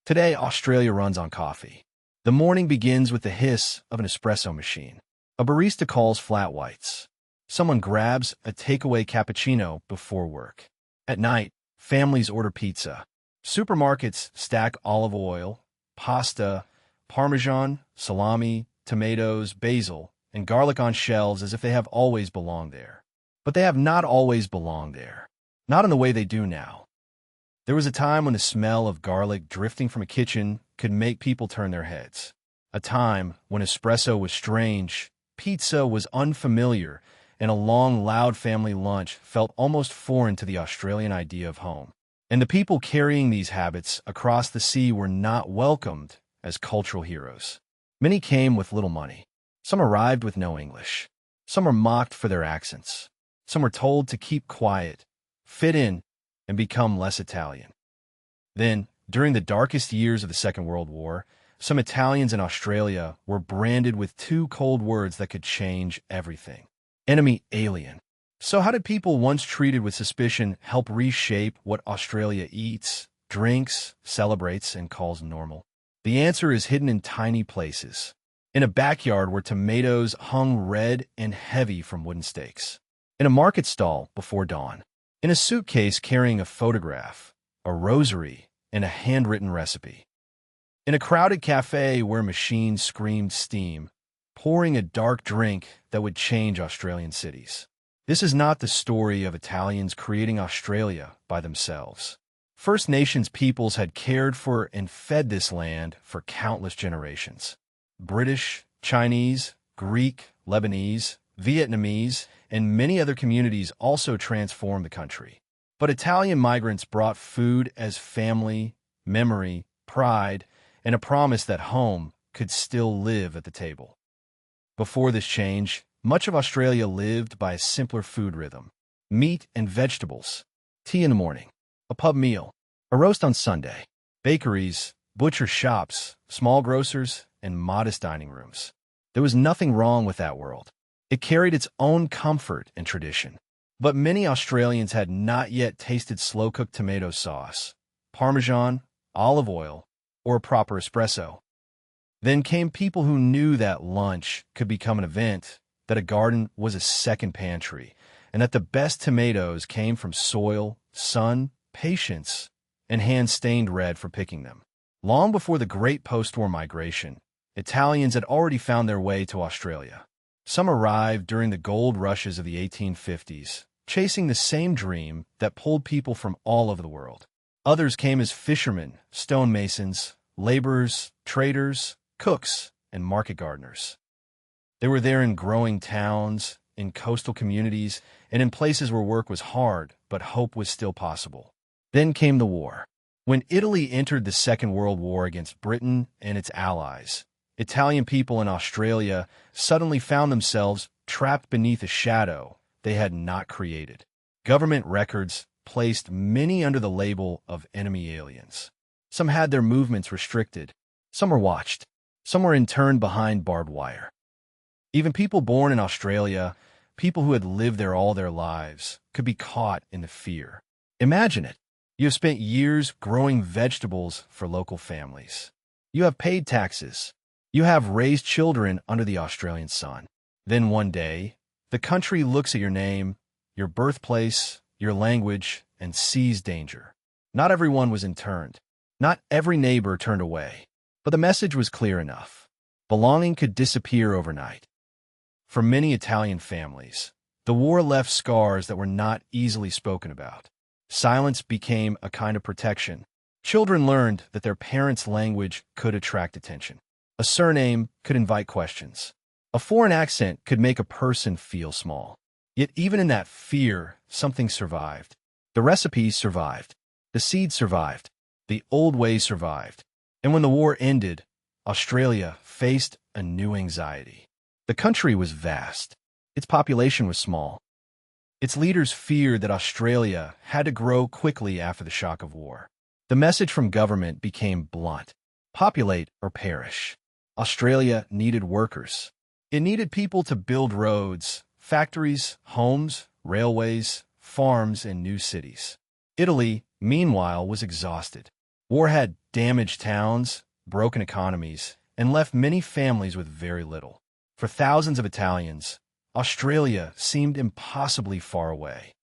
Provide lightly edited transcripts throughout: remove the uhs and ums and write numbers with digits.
Today, Australia runs on coffee. The morning begins with the hiss of an espresso machine. A barista calls flat whites. Someone grabs a takeaway cappuccino before work. At night, families order pizza. Supermarkets stack olive oil, pasta, parmesan, salami, tomatoes, basil, and garlic on shelves as if they have always belonged there. But they have not always belonged there. Not in the way they do now. There was a time when the smell of garlic drifting from a kitchen could make people turn their heads. A time when espresso was strange, pizza was unfamiliar, and a long, loud family lunch felt almost foreign to the Australian idea of home. And the people carrying these habits across the sea were not welcomed as cultural heroes. Many came with little money. Some arrived with no English. Some were mocked for their accents. Some were told to keep quiet, fit in, and become less Italian. Then, during the darkest years of the Second World War, some Italians in Australia were branded with two cold words that could change everything. Enemy, alien. So how did people once treated with suspicion help reshape what Australia eats, drinks, celebrates, and calls normal? The answer is hidden in tiny places. In a backyard where tomatoes hung red and heavy from wooden stakes. In a market stall before dawn. In a suitcase carrying a photograph, a rosary, and a handwritten recipe. In a crowded cafe where machines screamed steam, pouring a dark drink that would change Australian cities. This is not the story of Italians creating Australia by themselves. First Nations peoples had cared for and fed this land for countless generations. British, Chinese, Greek, Lebanese, Vietnamese, and many other communities also transformed the country. But Italian migrants brought food as family, memory, pride, and a promise that home could still live at the table. Before this change, much of Australia lived by a simpler food rhythm. Meat and vegetables, tea in the morning, a pub meal, a roast on Sunday, bakeries, butcher shops, small grocers, and modest dining rooms. There was nothing wrong with that world. It carried its own comfort and tradition. But many Australians had not yet tasted slow-cooked tomato sauce, parmesan, olive oil, or a proper espresso. Then came people who knew that lunch could become an event, that a garden was a second pantry, and that the best tomatoes came from soil, sun, patience, and hands stained red for picking them. Long before the great post-war migration, Italians had already found their way to Australia. Some arrived during the gold rushes of the 1850s, chasing the same dream that pulled people from all over the world. Others came as fishermen, stonemasons, laborers, traders, cooks, and market gardeners. They were there in growing towns, in coastal communities, and in places where work was hard, but hope was still possible. Then came the war. When Italy entered the Second World War against Britain and its allies, Italian people in Australia suddenly found themselves trapped beneath a shadow they had not created. Government records placed many under the label of enemy aliens. Some had their movements restricted. Some were watched. Some were interned behind barbed wire. Even people born in Australia, people who had lived there all their lives, could be caught in the fear. Imagine it. You have spent years growing vegetables for local families. You have paid taxes. You have raised children under the Australian sun. Then one day, the country looks at your name, your birthplace, your language, and sees danger. Not everyone was interned. Not every neighbor turned away. But the message was clear enough. Belonging could disappear overnight. For many Italian families, the war left scars that were not easily spoken about. Silence became a kind of protection. Children learned that their parents' language could attract attention. A surname could invite questions. A foreign accent could make a person feel small. Yet even in that fear, something survived. The recipes survived. The seeds survived. The old ways survived. And when the war ended, Australia faced a new anxiety. The country was vast. Its population was small. Its leaders feared that Australia had to grow quickly after the shock of war. The message from government became blunt. Populate or perish. Australia needed workers. It needed people to build roads, factories, homes, railways, farms, and new cities. Italy, meanwhile, was exhausted. War had damaged towns, broken economies, and left many families with very little. For thousands of Italians, Australia seemed impossibly far away.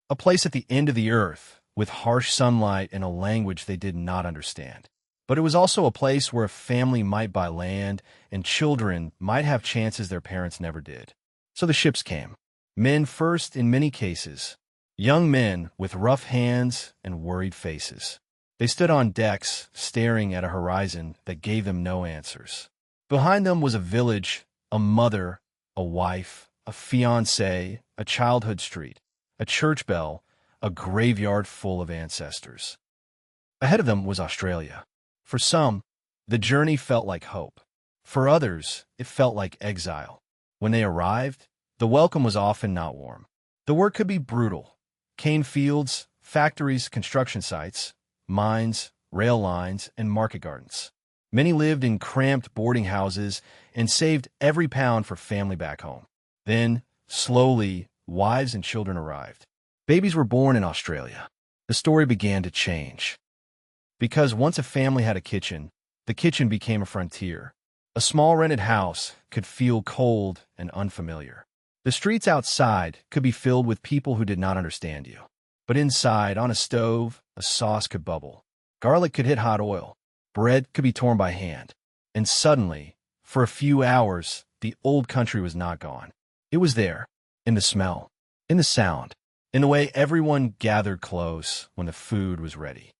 A place at the end of the earth, with harsh sunlight and a language they did not understand. But it was also a place where a family might buy land and children might have chances their parents never did. So the ships came. Men first in many cases. Young men with rough hands and worried faces. They stood on decks, staring at a horizon that gave them no answers. Behind them was a village, a mother, a wife, a fiancé, a childhood street, a church bell, a graveyard full of ancestors. Ahead of them was Australia. For some, the journey felt like hope. For others, it felt like exile. When they arrived, the welcome was often not warm. The work could be brutal. Cane fields, factories, construction sites, mines, rail lines, and market gardens. Many lived in cramped boarding houses and saved every pound for family back home. Then, slowly, wives and children arrived. Babies were born in Australia. The story began to change. Because once a family had a kitchen, the kitchen became a frontier. A small rented house could feel cold and unfamiliar. The streets outside could be filled with people who did not understand you. But inside, on a stove, a sauce could bubble. Garlic could hit hot oil. Bread could be torn by hand. And suddenly, for a few hours, the old country was not gone. It was there, in the smell, in the sound, in the way everyone gathered close when the food was ready.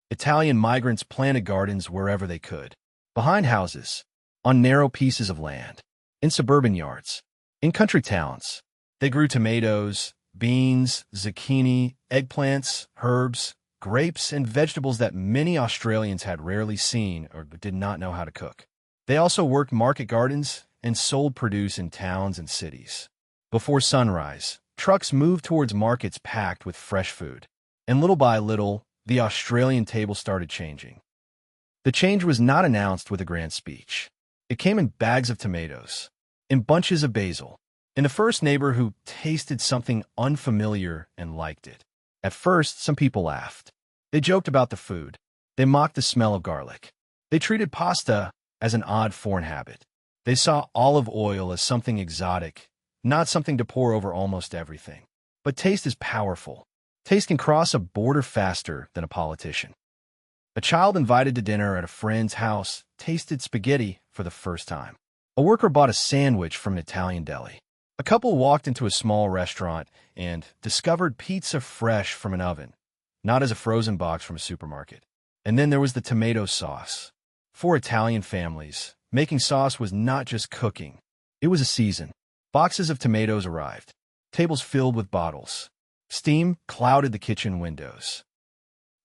Italian migrants planted gardens wherever they could. Behind houses, on narrow pieces of land, in suburban yards, in country towns. They grew tomatoes, beans, zucchini, eggplants, herbs, grapes, and vegetables that many Australians had rarely seen or did not know how to cook. They also worked market gardens and sold produce in towns and cities. Before sunrise, trucks moved towards markets packed with fresh food. And little by little, the Australian table started changing. The change was not announced with a grand speech. It came in bags of tomatoes, in bunches of basil, in the first neighbor who tasted something unfamiliar and liked it. At first, some people laughed. They joked about the food. They mocked the smell of garlic. They treated pasta as an odd foreign habit. They saw olive oil as something exotic, not something to pour over almost everything. But taste is powerful. Taste can cross a border faster than a politician. A child invited to dinner at a friend's house tasted spaghetti for the first time. A worker bought a sandwich from an Italian deli. A couple walked into a small restaurant and discovered pizza fresh from an oven, not as a frozen box from a supermarket. And then there was the tomato sauce. For Italian families, making sauce was not just cooking. It was a season. Boxes of tomatoes arrived, tables filled with bottles. Steam clouded the kitchen windows.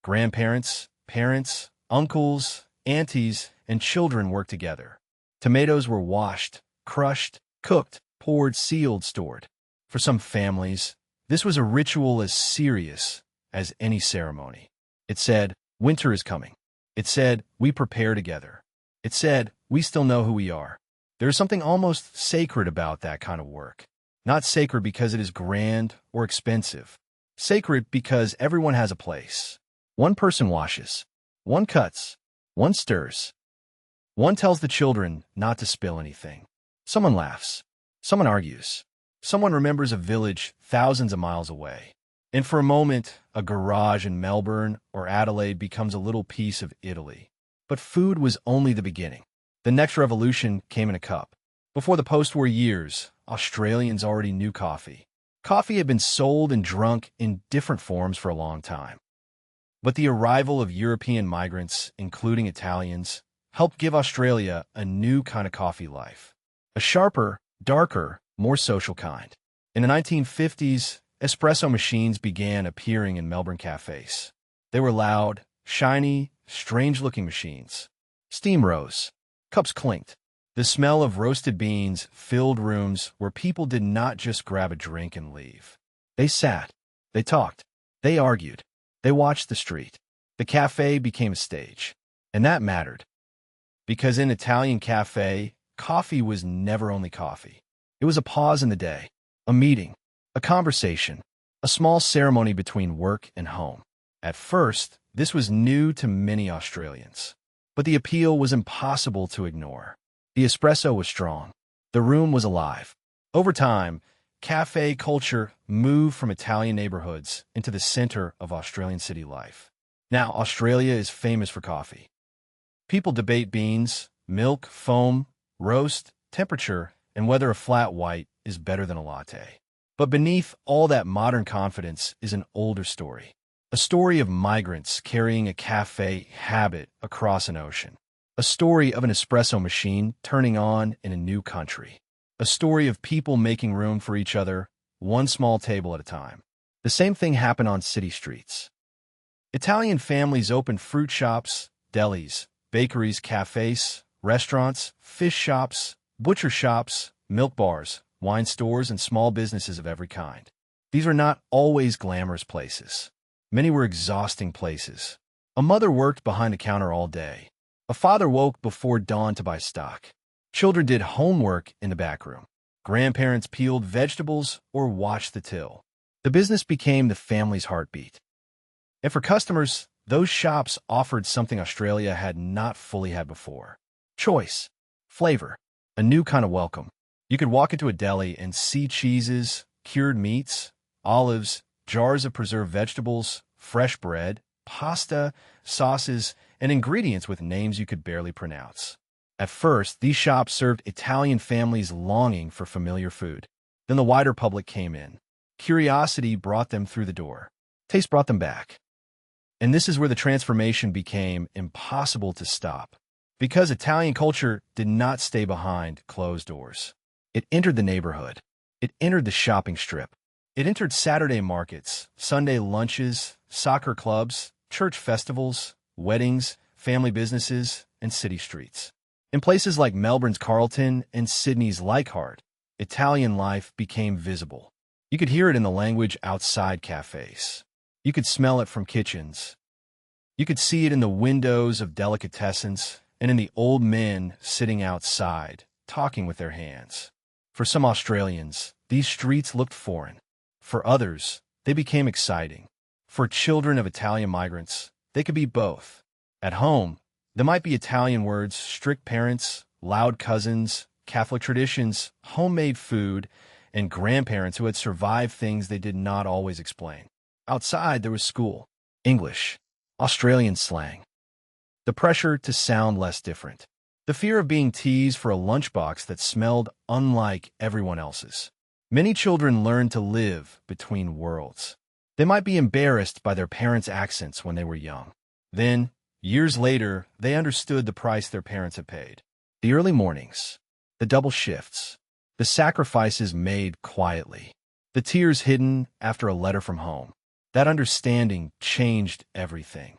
Grandparents, parents, uncles, aunties, and children worked together. Tomatoes were washed, crushed, cooked, poured, sealed, stored. For some families, this was a ritual as serious as any ceremony. It said, winter is coming. It said, we prepare together. It said, we still know who we are. There is something almost sacred about that kind of work. Not sacred because it is grand or expensive. Sacred because everyone has a place. One person washes. One cuts. One stirs. One tells the children not to spill anything. Someone laughs. Someone argues. Someone remembers a village thousands of miles away. And for a moment, a garage in Melbourne or Adelaide becomes a little piece of Italy. But food was only the beginning. The next revolution came in a cup. Before the post-war years, Australians already knew coffee. Coffee had been sold and drunk in different forms for a long time. But the arrival of European migrants, including Italians, helped give Australia a new kind of coffee life. A sharper, darker, more social kind. In the 1950s, espresso machines began appearing in Melbourne cafes. They were loud, shiny, strange-looking machines. Steam rose. Cups clinked. The smell of roasted beans filled rooms where people did not just grab a drink and leave. They sat. They talked. They argued. They watched the street. The cafe became a stage. And that mattered. Because in Italian cafe, coffee was never only coffee. It was a pause in the day, a meeting, a conversation, a small ceremony between work and home. At first, This was new to many Australians, but the appeal was impossible to ignore. The espresso was strong. The room was alive. Over time, cafe culture moved from Italian neighborhoods into the center of Australian city life. Now, Australia is famous for coffee. People debate beans, milk, foam, roast, temperature, and whether a flat white is better than a latte. But beneath all that modern confidence is an older story. A story of migrants carrying a cafe habit across an ocean. A story of an espresso machine turning on in a new country. A story of people making room for each other, one small table at a time. The same thing happened on city streets. Italian families opened fruit shops, delis, bakeries, cafes, restaurants, fish shops, butcher shops, milk bars, wine stores, and small businesses of every kind. These were not always glamorous places. Many were exhausting places. A mother worked behind a counter all day. A father woke before dawn to buy stock. Children did homework in the back room. Grandparents peeled vegetables or watched the till. The business became the family's heartbeat. And for customers, those shops offered something Australia had not fully had before. Choice, flavor, a new kind of welcome. You could walk into a deli and see cheeses, cured meats, olives, jars of preserved vegetables, fresh bread, pasta, sauces, and ingredients with names you could barely pronounce. At first, these shops served Italian families longing for familiar food. Then the wider public came in. Curiosity brought them through the door. Taste brought them back. And this is where the transformation became impossible to stop. Because Italian culture did not stay behind closed doors. It entered the neighborhood. It entered the shopping strip. It entered Saturday markets, Sunday lunches, soccer clubs, church festivals, weddings, family businesses, and city streets. In places like Melbourne's Carlton and Sydney's Leichhardt, Italian life became visible. You could hear it in the language outside cafes. You could smell it from kitchens. You could see it in the windows of delicatessens and in the old men sitting outside, talking with their hands. For some Australians, these streets looked foreign. For others, they became exciting. For children of Italian migrants, they could be both. At home, there might be Italian words, strict parents, loud cousins, Catholic traditions, homemade food, and grandparents who had survived things they did not always explain. Outside, there was school, English, Australian slang. The pressure to sound less different. The fear of being teased for a lunchbox that smelled unlike everyone else's. Many children learn to live between worlds. They might be embarrassed by their parents' accents when they were young. Then, years later, they understood the price their parents had paid. The early mornings, the double shifts, the sacrifices made quietly, the tears hidden after a letter from home. That understanding changed everything.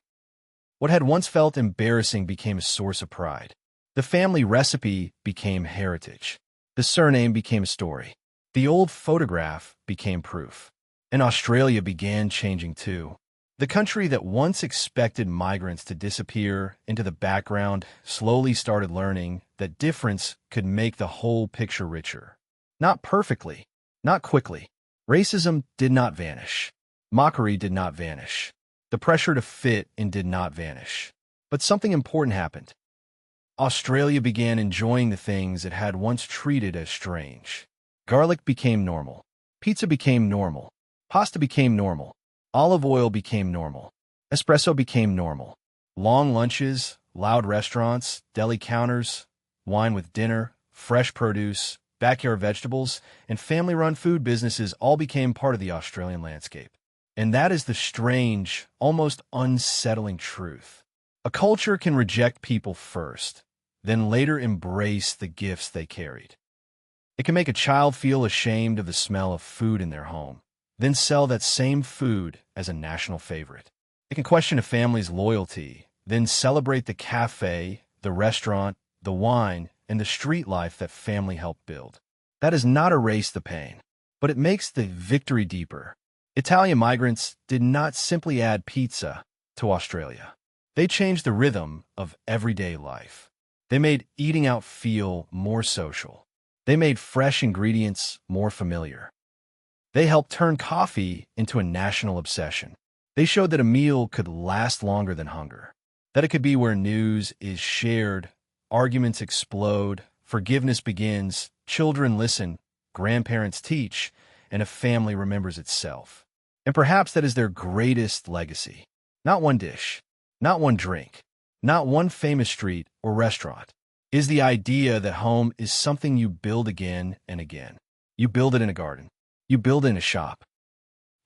What had once felt embarrassing became a source of pride. The family recipe became heritage. The surname became a story. The old photograph became proof. And Australia began changing too. The country that once expected migrants to disappear into the background slowly started learning that difference could make the whole picture richer. Not perfectly, not quickly. Racism did not vanish. Mockery did not vanish. The pressure to fit in did not vanish. But something important happened. Australia began enjoying the things it had once treated as strange. Garlic became normal. Pizza became normal. Pasta became normal. Olive oil became normal. Espresso became normal. Long lunches, loud restaurants, deli counters, wine with dinner, fresh produce, backyard vegetables, and family-run food businesses all became part of the Australian landscape. And that is the strange, almost unsettling truth. A culture can reject people first, then later embrace the gifts they carried. It can make a child feel ashamed of the smell of food in their home, then sell that same food as a national favorite. It can question a family's loyalty, then celebrate the cafe, the restaurant, the wine, and the street life that family helped build. That does not erase the pain, but it makes the victory deeper. Italian migrants did not simply add pizza to Australia. They changed the rhythm of everyday life. They made eating out feel more social. They made fresh ingredients more familiar. They helped turn coffee into a national obsession. They showed that a meal could last longer than hunger, that it could be where news is shared, arguments explode, forgiveness begins, children listen, grandparents teach, and a family remembers itself. And perhaps that is their greatest legacy. Not one dish, not one drink, not one famous street or restaurant, is the idea that home is something you build again and again. You build it in a garden. You build it in a shop.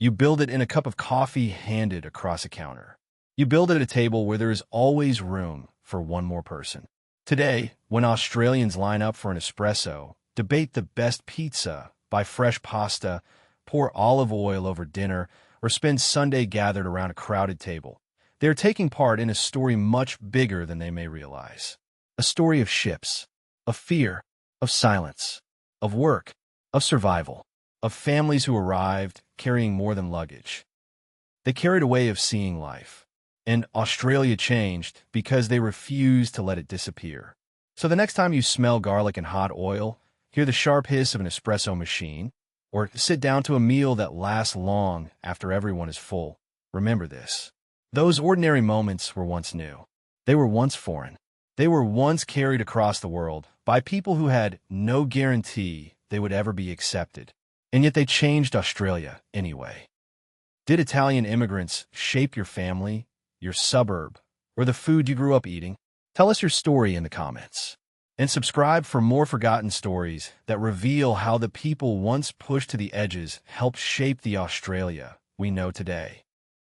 You build it in a cup of coffee handed across a counter. You build it at a table where there is always room for one more person. Today, when Australians line up for an espresso, debate the best pizza, buy fresh pasta, pour olive oil over dinner, or spend Sunday gathered around a crowded table, they are taking part in a story much bigger than they may realize. A story of ships, of fear, of silence, of work, of survival, of families who arrived carrying more than luggage. They carried a way of seeing life. And Australia changed because they refused to let it disappear. So the next time you smell garlic and hot oil, hear the sharp hiss of an espresso machine, or sit down to a meal that lasts long after everyone is full, remember this. Those ordinary moments were once new. They were once foreign. They were once carried across the world by people who had no guarantee they would ever be accepted. And yet they changed Australia anyway. Did Italian immigrants shape your family, your suburb, or the food you grew up eating? Tell us your story in the comments. And subscribe for more forgotten stories that reveal how the people once pushed to the edges helped shape the Australia we know today.